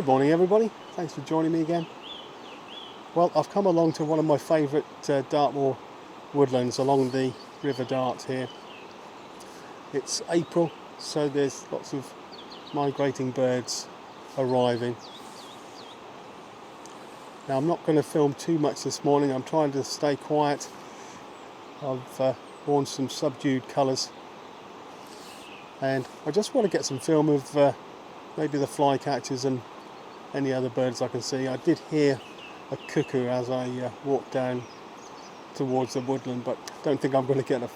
Good morning everybody, thanks for joining me again. Well, I've come along to one of my favourite Dartmoor woodlands along the River Dart here. It's April, so there's lots of migrating birds arriving. Now I'm not going to film too much this morning, I'm trying to stay quiet. I've worn some subdued colours and I just want to get some film of maybe the flycatchers and any other birds I can see. I did hear a cuckoo as I walked down towards the woodland, but don't think I'm going to get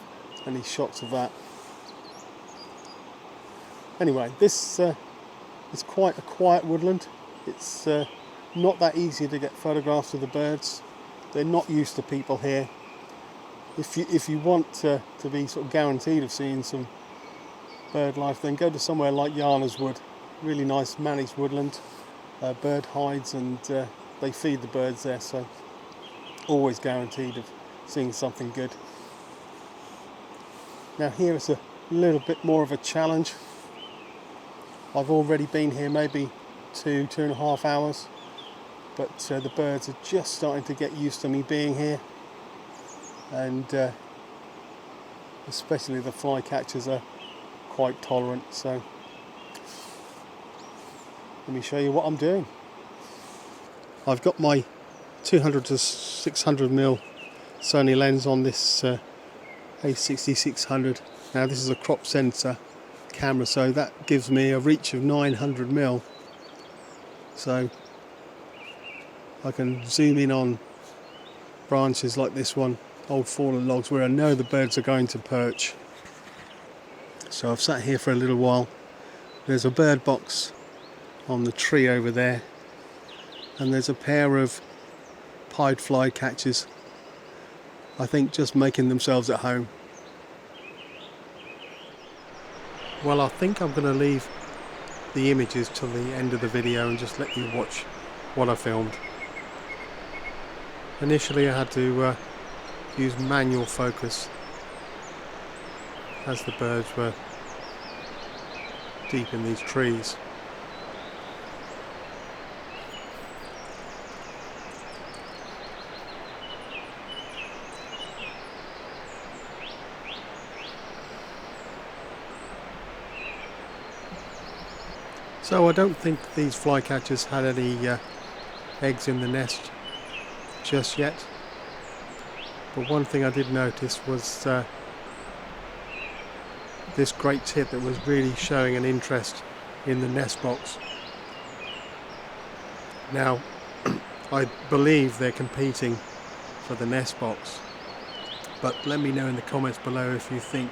any shots of that. Anyway, this is quite a quiet woodland. It's not that easy to get photographs of the birds. They're not used to people here. If you want to be sort of guaranteed of seeing some bird life, then go to somewhere like Yarner's Wood. Really nice managed woodland. Bird hides and they feed the birds there, so always guaranteed of seeing something good. Now here is a little bit more of a challenge. I've already been here maybe 2.5 hours, but the birds are just starting to get used to me being here, and especially the flycatchers are quite tolerant, so let me show you what I'm doing. I've got my 200 to 600mm Sony lens on this A6600. Now this is a crop sensor camera, so that gives me a reach of 900mm. So I can zoom in on branches like this one, old fallen logs, where I know the birds are going to perch. So I've sat here for a little while. There's a bird box on the tree over there, and there's a pair of pied flycatchers, I think just making themselves at home. Well, I think I'm going to leave the images till the end of the video and just let you watch what I filmed. Initially I had to use manual focus as the birds were deep in these trees. So I don't think these flycatchers had any eggs in the nest just yet, but one thing I did notice was this great tit that was really showing an interest in the nest box. Now I believe they're competing for the nest box, but let me know in the comments below if you think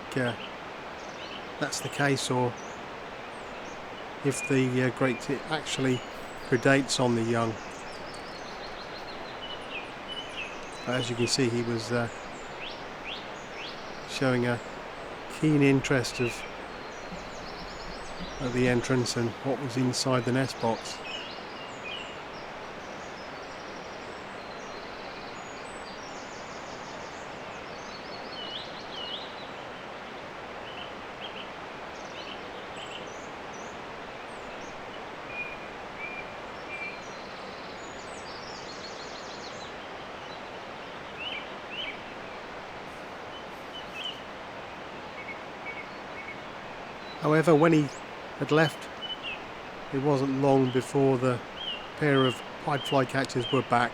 that's the case, or if the great tit actually predates on the young. As you can see, he was showing a keen interest of the entrance and what was inside the nest box. However, when he had left, it wasn't long before the pair of pied flycatchers were back.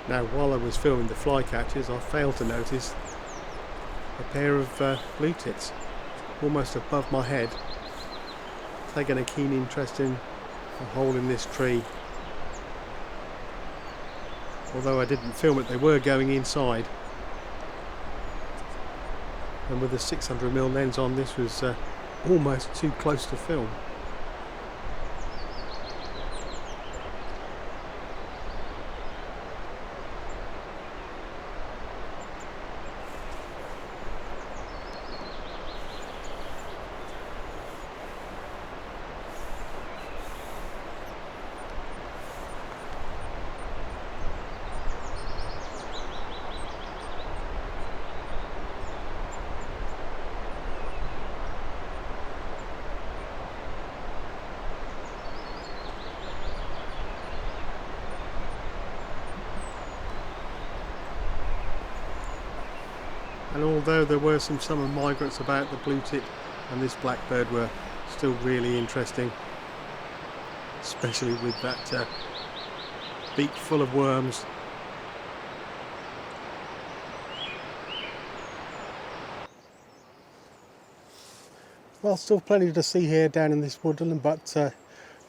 Now, while I was filming the flycatchers, I failed to notice a pair of blue tits almost above my head, taking a keen interest in a hole in this tree. Although I didn't film it, they were going inside, and with a 600mm lens on, this was almost too close to film. And although there were some summer migrants about, the blue tit and this blackbird were still really interesting, especially with that beak full of worms. Well, still plenty to see here down in this woodland, but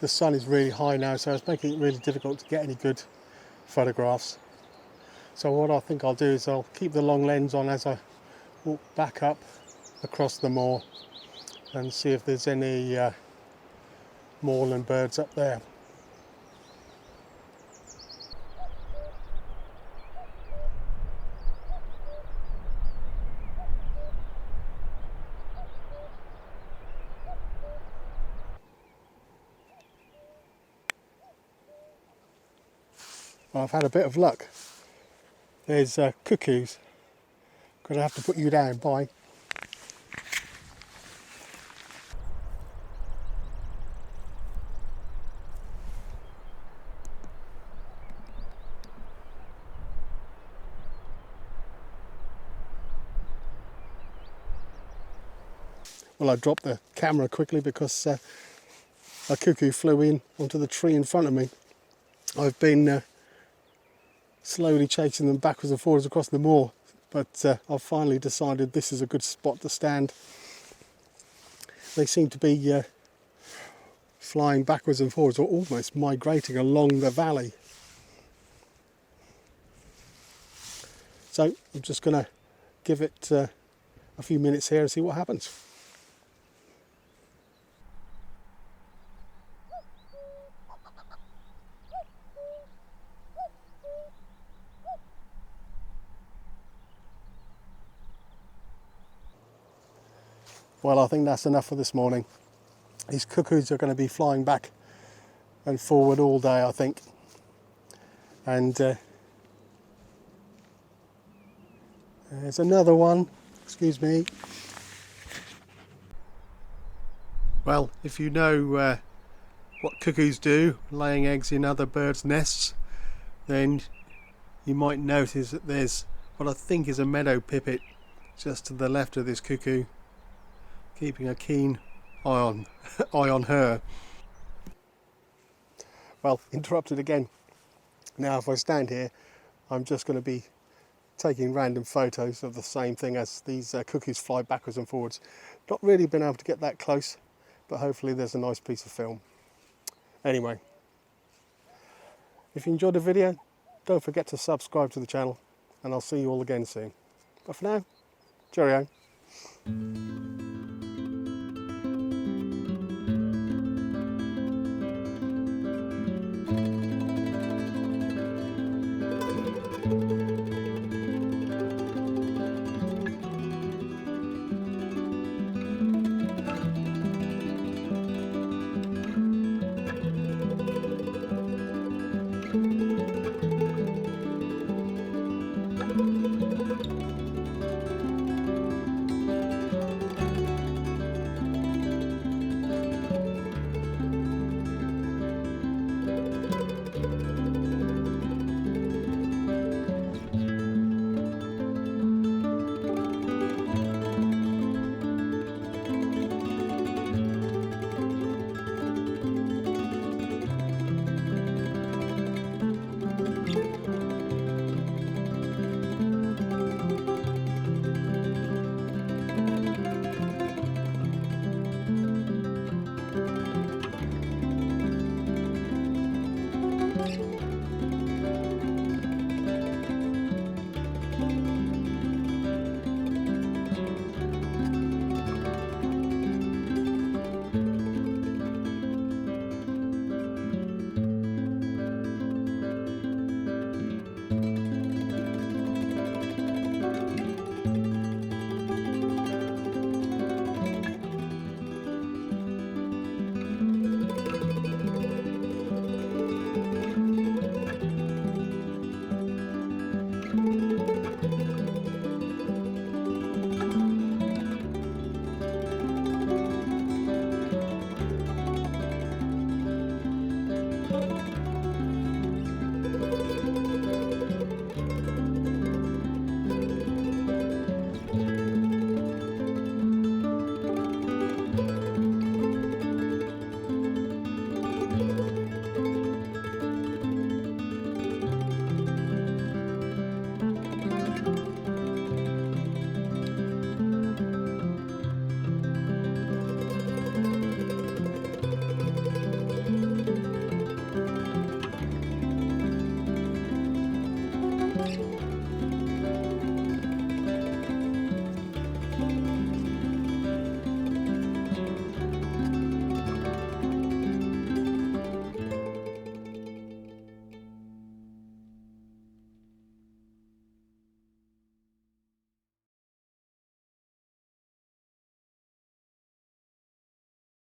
the sun is really high now, so it's making it really difficult to get any good photographs. So what I think I'll do is I'll keep the long lens on as I walk back up across the moor and see if there's any moorland birds up there. Well, I've had a bit of luck. There's cuckoos. Gonna have to put you down. Bye. Well, I dropped the camera quickly because a cuckoo flew in onto the tree in front of me. I've been slowly chasing them backwards and forwards across the moor, but I've finally decided this is a good spot to stand. They seem to be flying backwards and forwards, or almost migrating along the valley. So I'm just going to give it a few minutes here and see what happens. Well, I think that's enough for this morning. These cuckoos are going to be flying back and forward all day, I think. And there's another one. Excuse me. Well, if you know what cuckoos do, laying eggs in other birds' nests, then you might notice that there's what I think is a meadow pipit just to the left of this cuckoo, keeping a keen eye on her. Well, interrupted again. Now if I stand here, I'm just going to be taking random photos of the same thing as these cuckoos fly backwards and forwards. Not really been able to get that close, but hopefully there's a nice piece of film. Anyway, if you enjoyed the video, don't forget to subscribe to the channel, and I'll see you all again soon. But for now, cheerio.